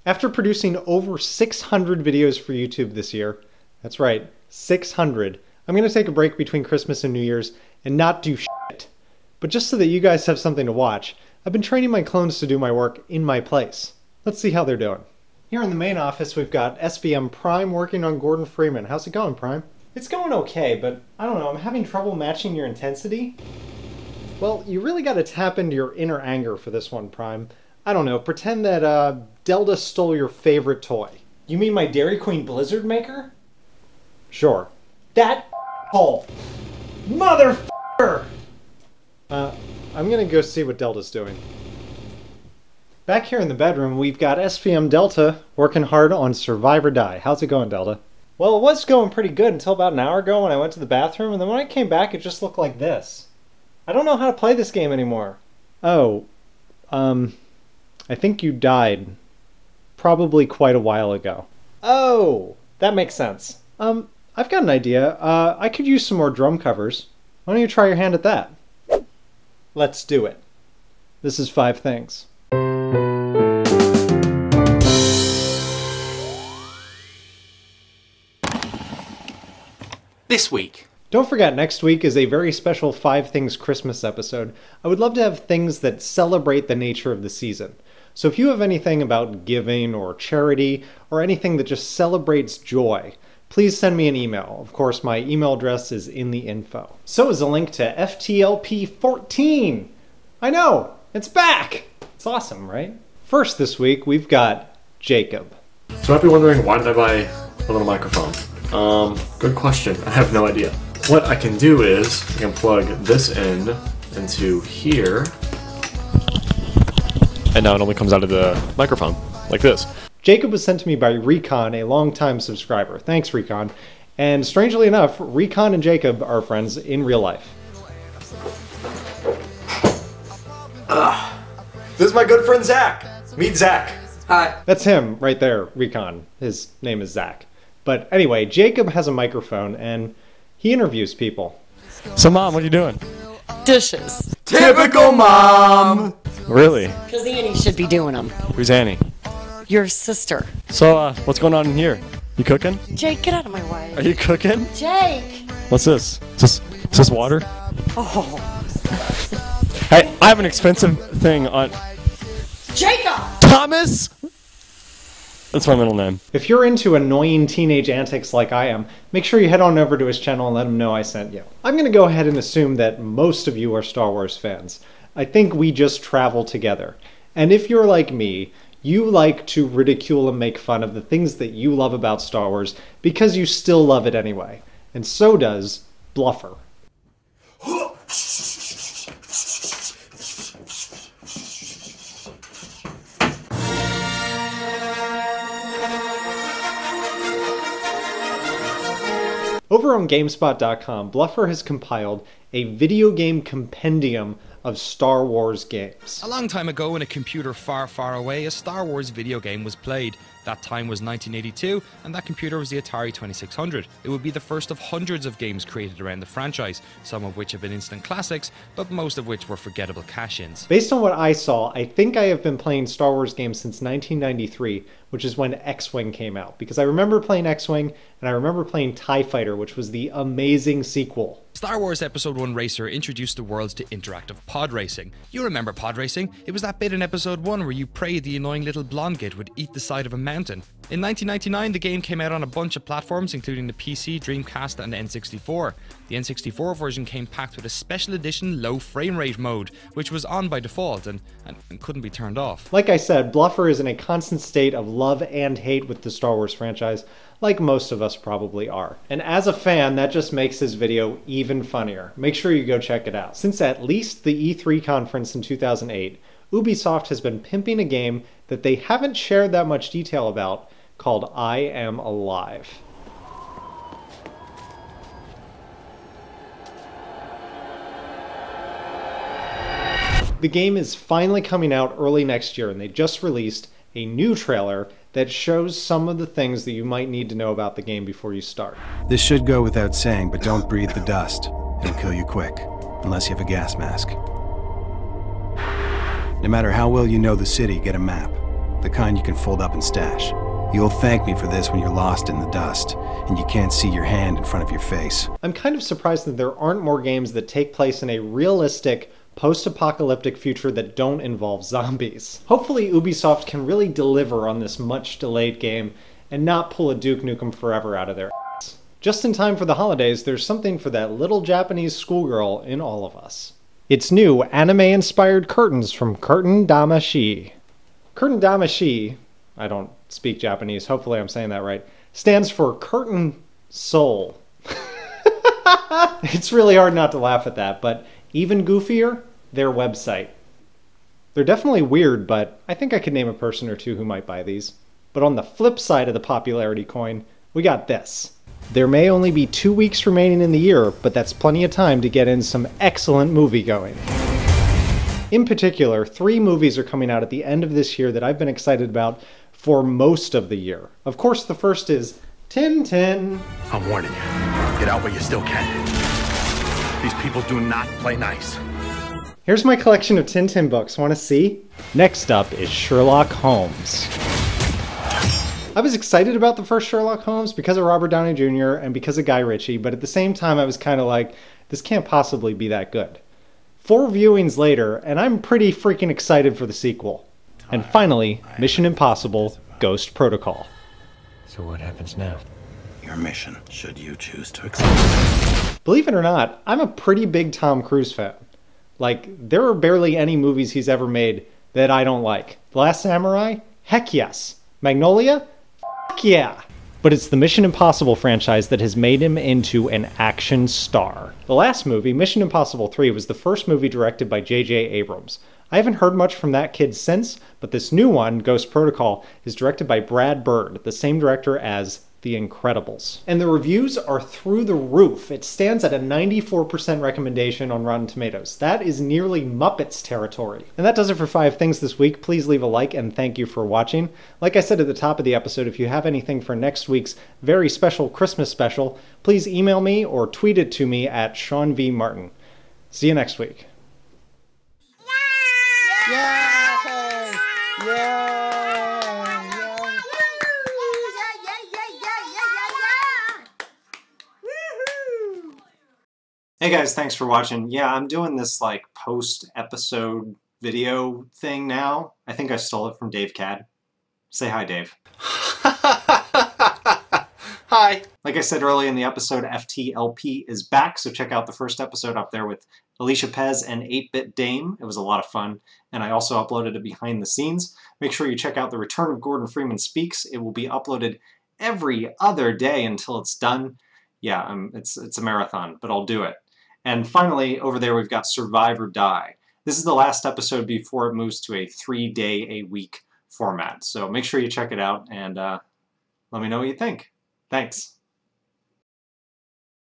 After producing over 600 videos for YouTube this year, that's right, 600, I'm going to take a break between Christmas and New Year's and not do shit. But just so that you guys have something to watch, I've been training my clones to do my work in my place. Let's see how they're doing. Here in the main office, we've got SVM Prime working on Gordon Freeman. How's it going, Prime? It's going okay, but I don't know, I'm having trouble matching your intensity. Well, you really got to tap into your inner anger for this one, Prime. I don't know, pretend that Delta stole your favorite toy. You mean my Dairy Queen Blizzard maker? Sure. That hole. Motherfucker! I'm gonna go see what Delta's doing. Back here in the bedroom, we've got SVM Delta working hard on Survive or Die. How's it going, Delta? Well, it was going pretty good until about an hour ago when I went to the bathroom, and then when I came back, it just looked like this. I don't know how to play this game anymore. Oh, I think you died. Probably quite a while ago. Oh, that makes sense. I've got an idea. I could use some more drum covers. Why don't you try your hand at that? Let's do it. This is 5 things. This week. Don't forget, next week is a very special 5 Things Christmas episode. I would love to have things that celebrate the nature of the season. So if you have anything about giving or charity or anything that just celebrates joy, please send me an email. Of course, my email address is in the info. So is a link to FTLP14. I know, it's back. It's awesome, right? First this week, we've got Jacob. So you might be wondering, why did I buy a little microphone? Good question. I have no idea. What I can do is, I can plug this in into here, and now it only comes out of the microphone, like this. Jacob was sent to me by Recon, a longtime subscriber. Thanks, Recon. And strangely enough, Recon and Jacob are friends in real life. This is my good friend Zach. Meet Zach. Hi. That's him right there, Recon. His name is Zach. But anyway, Jacob has a microphone and he interviews people. So Mom, what are you doing? Dishes. Typical mom! Really? Because Annie should be doing them. Who's Annie? Your sister. So, what's going on in here? You cooking? Jake, get out of my way. Are you cooking? Jake! What's this? Is this water? Oh. Hey, I have an expensive thing on... Jacob! Thomas! That's my middle name. If you're into annoying teenage antics like I am, make sure you head on over to his channel and let him know I sent you. I'm going to go ahead and assume that most of you are Star Wars fans. I think we just travel together. And if you're like me, you like to ridicule and make fun of the things that you love about Star Wars because you still love it anyway. And so does Bluffer. Over on GameSpot.com, Bluffer has compiled a video game compendium of Star Wars games. A long time ago in a computer far, far away, a Star Wars video game was played. That time was 1982, and that computer was the Atari 2600. It would be the first of hundreds of games created around the franchise, some of which have been instant classics, but most of which were forgettable cash-ins. Based on what I saw, I think I have been playing Star Wars games since 1993, which is when X-Wing came out, because I remember playing X-Wing, and I remember playing TIE Fighter, which was the amazing sequel. Star Wars Episode 1 Racer introduced the world to interactive pod racing. You remember pod racing? It was that bit in Episode 1 where you prayed the annoying little blonde git would eat the side of a mountain. In 1999, the game came out on a bunch of platforms, including the PC, Dreamcast, and N64. The N64 version came packed with a special edition low frame rate mode, which was on by default and couldn't be turned off. Like I said, Bluffer is in a constant state of love and hate with the Star Wars franchise, like most of us probably are. And as a fan, that just makes his video even funnier. Make sure you go check it out. Since at least the E3 conference in 2008, Ubisoft has been pimping a game that they haven't shared that much detail about called I Am Alive. The game is finally coming out early next year, and they just released a new trailer that shows some of the things that you might need to know about the game before you start. This should go without saying, but don't breathe the dust. It'll kill you quick, unless you have a gas mask. No matter how well you know the city, get a map. The kind you can fold up and stash. You'll thank me for this when you're lost in the dust, and you can't see your hand in front of your face. I'm kind of surprised that there aren't more games that take place in a realistic, post-apocalyptic future that don't involve zombies. Hopefully Ubisoft can really deliver on this much-delayed game and not pull a Duke Nukem Forever out of their ass. Just in time for the holidays, there's something for that little Japanese schoolgirl in all of us. It's new anime-inspired curtains from Curtain Damashi. Curtain Damashi, I don't speak Japanese, hopefully I'm saying that right, stands for Curtain Soul. It's really hard not to laugh at that, but even goofier, their website. They're definitely weird, but I think I could name a person or two who might buy these. But on the flip side of the popularity coin, we got this. There may only be 2 weeks remaining in the year, but that's plenty of time to get in some excellent movie going. In particular, 3 movies are coming out at the end of this year that I've been excited about for most of the year. Of course, the first is Tintin. I'm warning you. Get out while you still can. These people do not play nice. Here's my collection of Tintin books. Want to see? Next up is Sherlock Holmes. I was excited about the first Sherlock Holmes because of Robert Downey Jr. and because of Guy Ritchie, but at the same time I was kind of like, this can't possibly be that good. 4 viewings later, and I'm pretty freaking excited for the sequel. And finally, Mission Impossible Ghost Protocol. So what happens now? Your mission, should you choose to accept. Believe it or not, I'm a pretty big Tom Cruise fan. Like, there are barely any movies he's ever made that I don't like. The Last Samurai? Heck yes. Magnolia? Heck yeah. But it's the Mission Impossible franchise that has made him into an action star. The last movie, Mission Impossible 3, was the first movie directed by J.J. Abrams. I haven't heard much from that kid since, but this new one, Ghost Protocol, is directed by Brad Bird, the same director as The Incredibles. And the reviews are through the roof. It stands at a 94% recommendation on Rotten Tomatoes. That is nearly Muppets territory. And that does it for 5 things this week. Please leave a like and thank you for watching. Like I said at the top of the episode, if you have anything for next week's very special Christmas special, please email me or tweet it to me at Sean V. Martin. See you next week. Hey guys, thanks for watching. Yeah, I'm doing this like post-episode video thing now. I think I stole it from Dave Cad. Say hi, Dave. Hi. Like I said earlier in the episode, FTLP is back, so check out the first episode up there with Alicia Pez and 8-Bit Dame. It was a lot of fun, and I also uploaded a behind the scenes. Make sure you check out The Return of Gordon Freeman Speaks. It will be uploaded every other day until it's done. Yeah, it's a marathon, but I'll do it. And finally, over there we've got Survive or Die. This is the last episode before it moves to a 3-day-a-week format. So make sure you check it out and let me know what you think. Thanks.